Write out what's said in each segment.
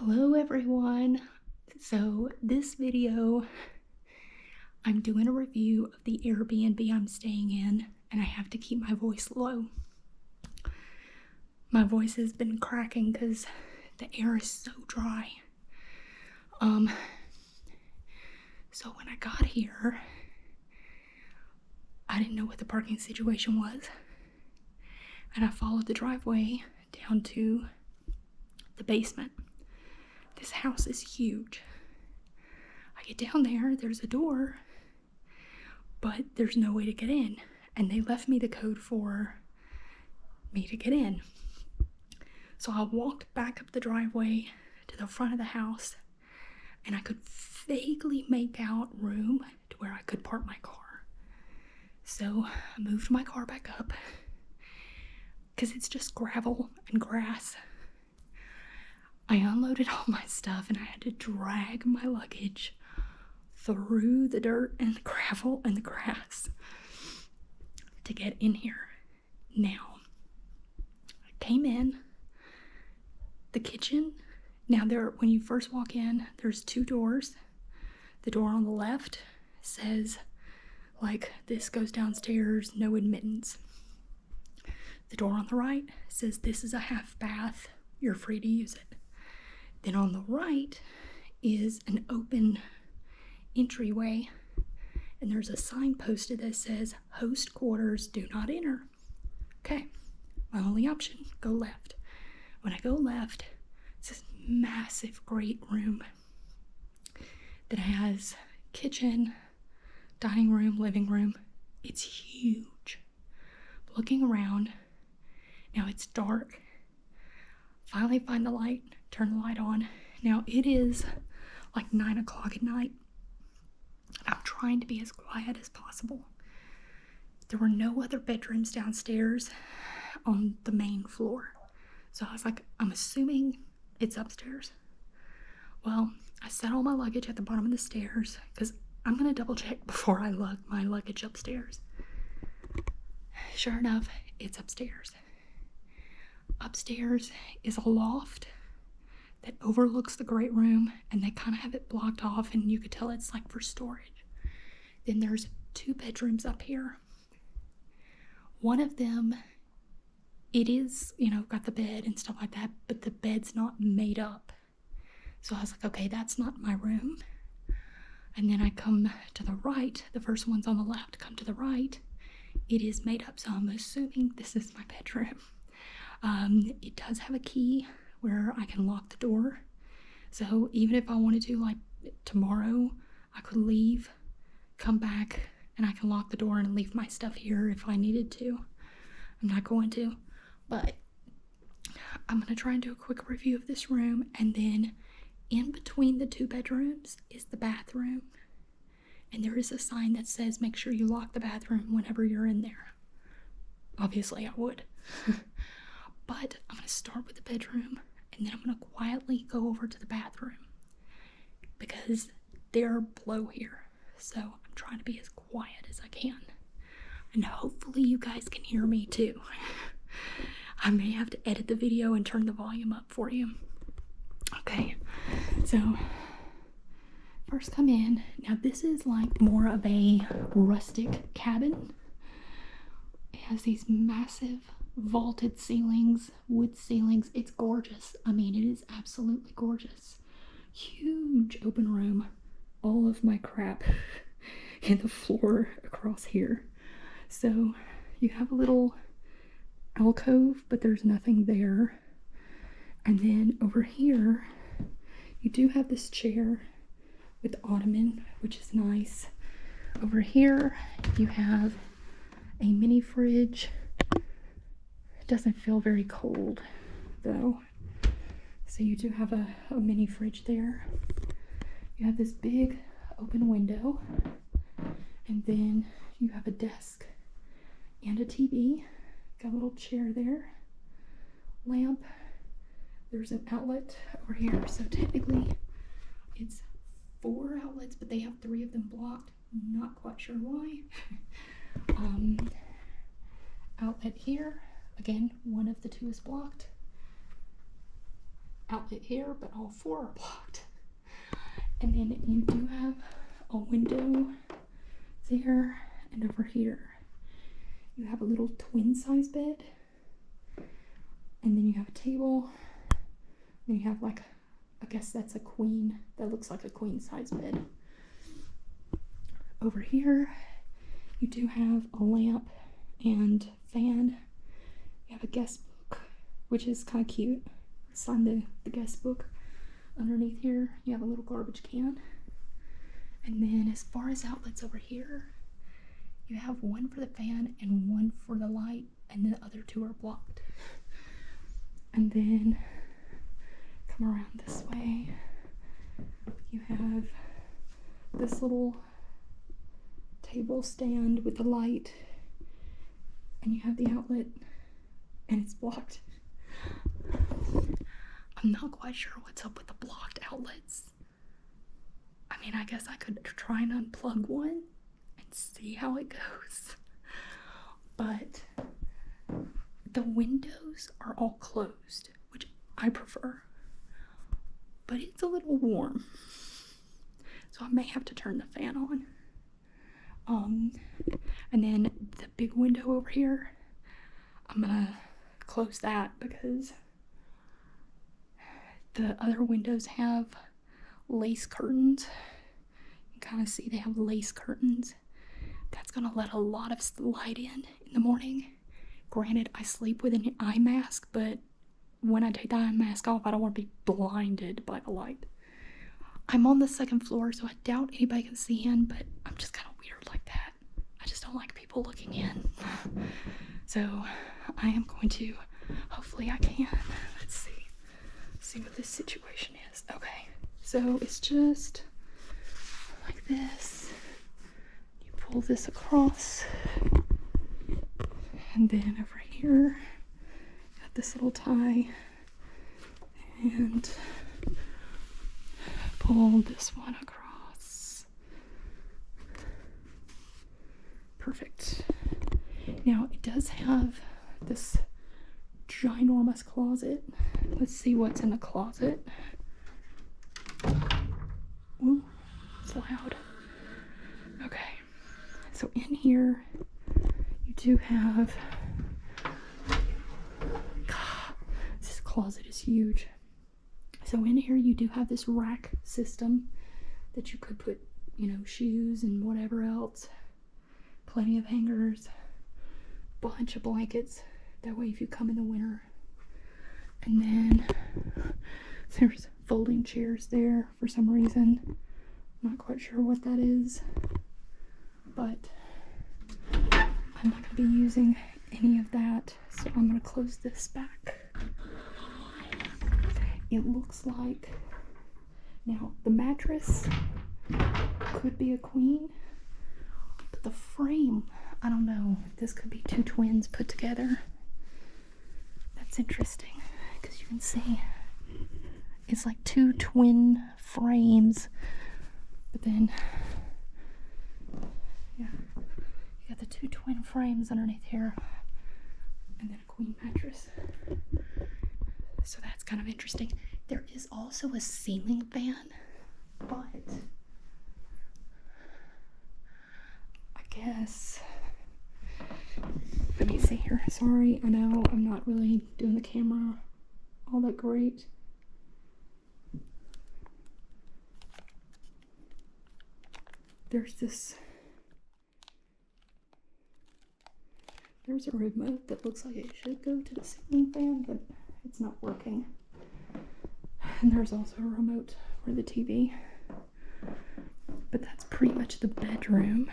Hello everyone. So this video, I'm doing a review of the Airbnb I'm staying in, and I have to keep my voice low. My voice has been cracking because the air is so dry. So when I got here, I didn't know what the parking situation was, and I followed the driveway down to the basement. This house is huge. I get down there, there's a door, but there's no way to get in. And they left me the code for me to get in. So I walked back up the driveway to the front of the house, and I could vaguely make out room to where I could park my car. So I moved my car back up, because it's just gravel and grass. I unloaded all my stuff and I had to drag my luggage through the dirt and the gravel and the grass to get in here. Now, I came in the kitchen. Now when you first walk in, there's two doors. The door on the left says, like, this goes downstairs, no admittance. The door on the right says, this is a half bath, you're free to use it. Then on the right is an open entryway, and there's a sign posted that says, host quarters, do not enter. Okay, my only option, go left. When I go left, it's this massive, great room that has kitchen, dining room, living room. It's huge. Looking around, now it's dark. Finally find the light, turn the light on. Now it is like 9 o'clock at night. I'm trying to be as quiet as possible. There were no other bedrooms downstairs on the main floor. So I was like, I'm assuming it's upstairs. Well, I set all my luggage at the bottom of the stairs because I'm gonna double check before I lug my luggage upstairs. Sure enough, it's upstairs. Upstairs is a loft that overlooks the great room, and they kind of have it blocked off, and you could tell it's like for storage. Then there's two bedrooms up here. One of them, it is, got the bed and stuff like that, but the bed's not made up. So I was like, okay, that's not my room. And then I come to the right, the first one's on the left, come to the right, it is made up, so I'm assuming this is my bedroom. It does have a key where I can lock the door. So even if I wanted to, like tomorrow, I could leave, come back, and I can lock the door and leave my stuff here if I needed to. I'm not going to, but I'm going to try and do a quick review of this room. And then in between the two bedrooms is the bathroom. And there is a sign that says, make sure you lock the bathroom whenever you're in there. Obviously I would. But I'm going to start with the bedroom, and then I'm going to quietly go over to the bathroom because they're below here. So I'm trying to be as quiet as I can. And hopefully you guys can hear me too. I may have to edit the video and turn the volume up for you. Okay, so first come in. Now this is like more of a rustic cabin. It has these massive vaulted ceilings, wood ceilings. It's gorgeous. I mean, it is absolutely gorgeous. Huge open room. All of my crap in the floor across here. So you have a little alcove, but there's nothing there. And then over here, you do have this chair with the ottoman, which is nice. Over here, you have a mini fridge. It doesn't feel very cold though. So you do have a mini fridge there. You have this big open window, and then you have a desk and a TV. Got a little chair there, lamp. There's an outlet over here. So technically it's 4 outlets, but they have 3 of them blocked. Not quite sure why. Outlet here. Again, one of the 2 is blocked. outlet here, but all 4 are blocked. And then you do have a window there, and over here you have a little twin size bed, and then you have a table, and you have like, I guess that's a queen, that looks like a queen size bed. Over here you do have a lamp and fan. You have a guest book, which is kind of cute. Sign the guest book. Underneath here you have a little garbage can. And then as far as outlets over here, you have one for the fan and one for the light, and the other 2 are blocked. And then come around this way, you have this little table stand with the light, and you have the outlet, and it's blocked. I'm not quite sure what's up with the blocked outlets. I mean, I guess I could try and unplug one and see how it goes. But the windows are all closed, which I prefer. But it's a little warm, so I may have to turn the fan on. And then the big window over here, I'm gonna close that because the other windows have lace curtains. You can kind of see they have lace curtains. That's gonna let a lot of light in the morning. Granted, I sleep with an eye mask, but when I take the eye mask off, I don't want to be blinded by the light. I'm on the 2nd floor, so I doubt anybody can see in, but I'm just kind of weird like that. I just don't like people looking in. So I am going to, hopefully I can. Let's see what this situation is. Okay, so it's just like this. You pull this across, and then over here, got this little tie, and pull this one across. Perfect. Now it does have this ginormous closet. Let's see what's in the closet. Ooh, it's loud. Okay, so in here you do have, God, this closet is huge. So in here you do have this rack system that you could put, you know, shoes and whatever else. Plenty of hangers, bunch of blankets. That way if you come in the winter. And then there's folding chairs there for some reason. Not quite sure what that is, but I'm not going to be using any of that, so I'm going to close this back. It looks like, now the mattress could be a queen, but the frame, I don't know, this could be 2 twins put together. That's interesting, because you can see it's like 2 twin frames, but then, yeah, you got the 2 twin frames underneath here, and then a queen mattress. So that's kind of interesting. There is also a ceiling fan, but I guess, let me see here. Sorry, I know I'm not really doing the camera all that great. There's a remote that looks like it should go to the ceiling fan, but it's not working. And there's also a remote for the TV. But that's pretty much the bedroom.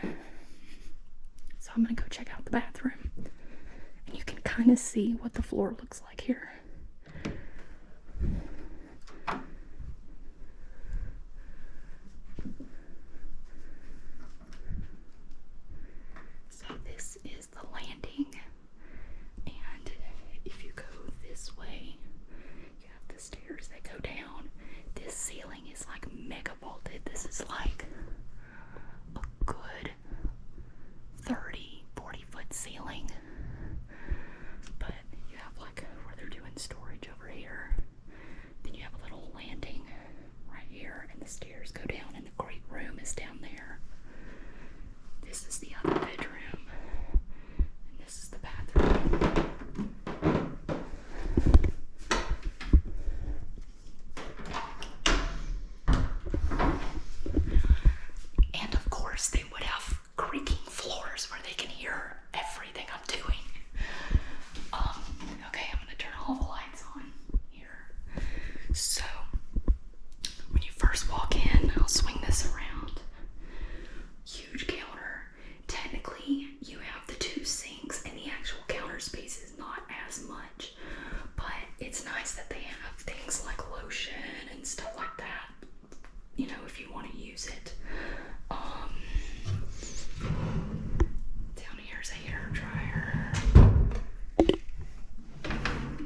So I'm gonna go check out the bathroom. And you can kind of see what the floor looks like here. So this is the landing. And if you go this way, you have the stairs that go down. This ceiling is like mega vaulted. This is like a good 30-40 foot ceiling. But you have like where they're doing stairs go down, and the great room is down there. This is the other bedroom, and this is the bathroom. And of course, they would have creaking floors where they can hear everything I'm doing. Okay, I'm gonna turn all the lights on here. So, when you first walk in, I'll swing this around. Huge counter. Technically, you have the 2 sinks, and the actual counter space is not as much, but it's nice that they have things like lotion and stuff like that, you know, if you want to use it. Down here's a hair dryer.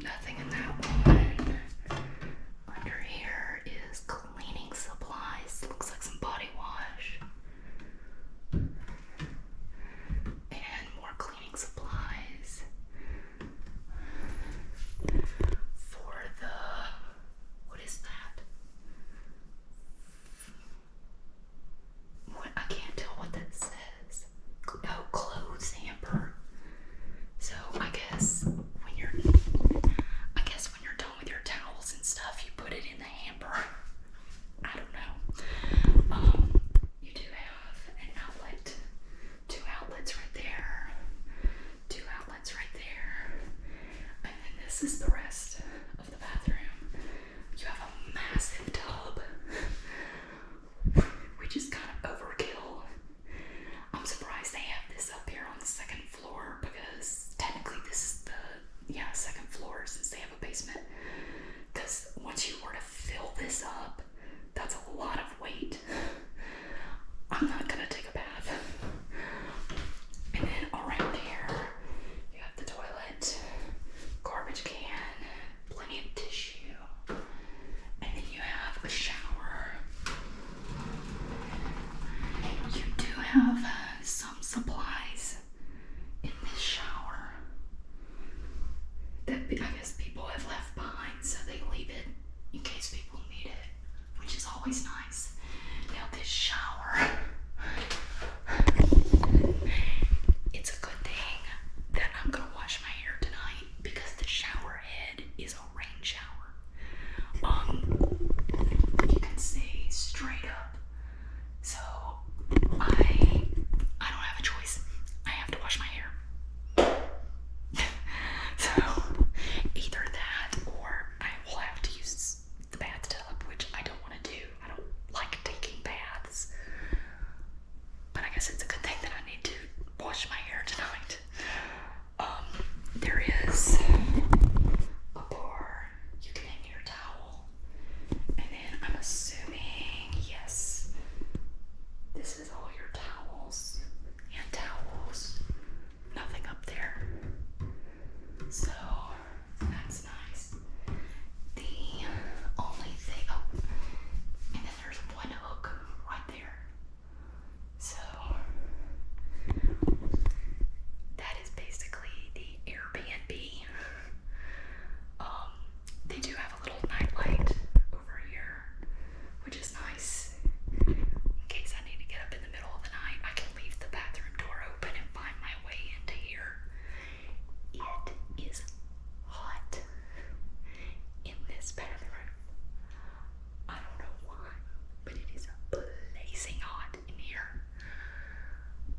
Nothing in that one. Under here is cleaning supplies. Looks like some body wash. And more cleaning supplies. For the, what is that? What, I can't tell what that says. Oh, clothes hamper. So I guess when you're done with your towels and stuff, you put it in the hamper. I don't know. You do have an outlet, 2 outlets right there, 2 outlets right there, and then this is the rest of the bathroom. You have a massive tub, which is kind of overkill. I'm surprised they have this up here on the 2nd floor, because technically this is the 2nd floor since they have a basement. Because once you were to fill this up, that's a lot of weight. I'm not gonna take a bath. And then around here, you have the toilet, garbage can, plenty of tissue, and then you have a shower. You do have some supplies in this shower that I guess people have left behind, so they leave it in case people need it, which is always nice. Now this shower, it's a good thing that I'm gonna wash my hair tonight because the shower head is a rain shower. You can see straight up. So I don't have a choice. I have to wash my hair. So either that or I will have to use the bathtub, which I don't want to do. I don't like taking baths. But I guess it's a good thing that I need to wash my hair tonight. There is a bar. You can hang your towel. And then I'm assuming, yes, this is all your towels. Hand towels. Nothing up there. So that's nice. The only thing, oh, and then there's one hook right there. So that is basically the AirBnB. They do have a little nightlight over here, which is nice. In case I need to get up in the middle of the night, I can leave the bathroom door open and find my way into here. It is hot in this bathroom. I don't know why, but it is blazing hot in here.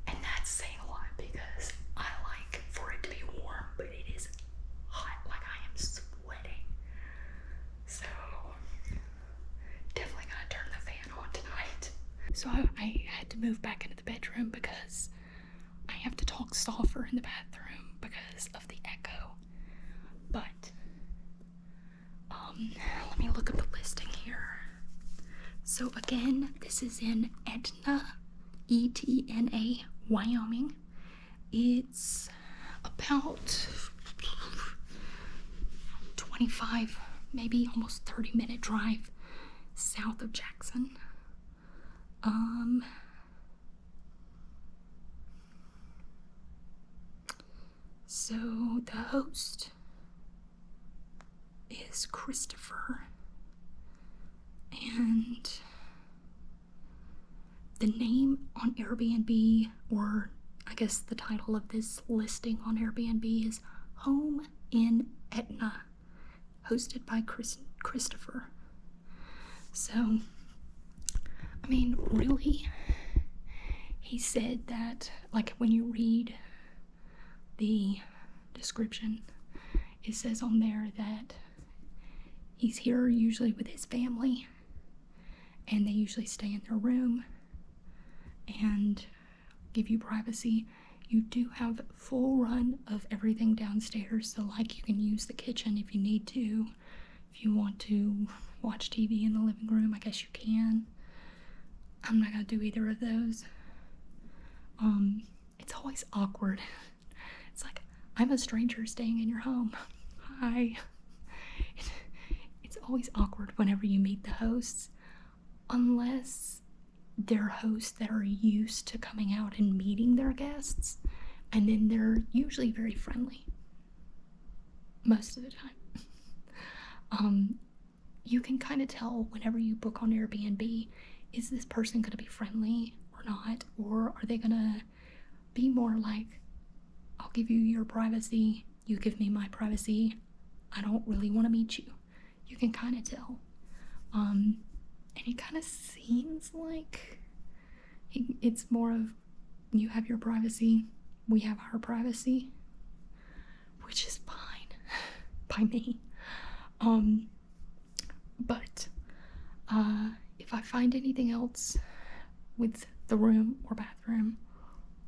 And that's saying a lot because I like for it to be warm, but it is hot, like I am sweating. So definitely gonna turn the fan on tonight. So I had to move back into the bedroom because I have to talk softer in the bathroom because of the echo. But let me look at the listing here. So again, this is in Etna, Etna, Wyoming. It's about 25, maybe almost 30-minute drive south of Jackson. So the host is Christopher, and the name on Airbnb, or I guess the title of this listing on Airbnb, is Home in Etna, hosted by Christopher. So, I mean, really, he said that, like, when you read the description, it says on there that he's here usually with his family, and they usually stay in their room and give you privacy. You do have full run of everything downstairs, so like you can use the kitchen if you need to. If you want to watch TV in the living room, I guess you can. I'm not gonna do either of those. It's always awkward. It's like, I'm a stranger staying in your home. Hi. It's always awkward whenever you meet the hosts, unless they're hosts that are used to coming out and meeting their guests, and then they're usually very friendly most of the time. You can kind of tell whenever you book on Airbnb, is this person going to be friendly or not, or are they going to be more like, I'll give you your privacy, you give me my privacy, I don't really want to meet you. You can kind of tell. And it kind of seems like it's more of, you have your privacy, we have our privacy, which is fine by me. But if I find anything else with the room or bathroom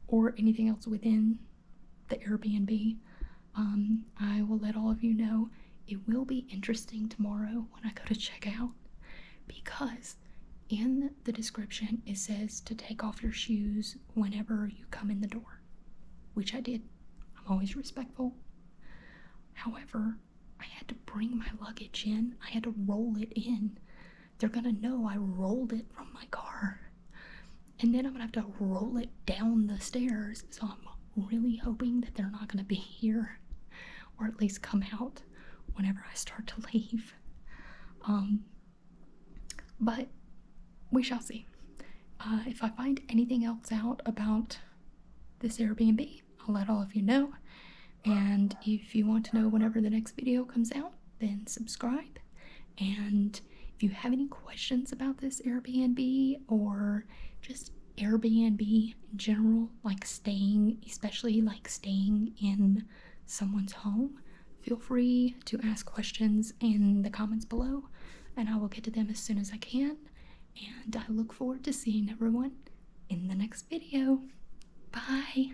or anything else within the Airbnb, I will let all of you know. It will be interesting tomorrow when I go to check out, because in the description it says to take off your shoes whenever you come in the door, which I did. I'm always respectful. However, I had to bring my luggage in. I had to roll it in. They're gonna know I rolled it from my car. And then I'm gonna have to roll it down the stairs. So I'm really hoping that they're not gonna be here, or at least come out whenever I start to leave. But we shall see. If I find anything else out about this Airbnb, I'll let all of you know. And if you want to know whenever the next video comes out, then subscribe. And if you have any questions about this Airbnb, or just Airbnb in general, like staying, especially like staying in someone's home, feel free to ask questions in the comments below, and I will get to them as soon as I can. And I look forward to seeing everyone in the next video. Bye!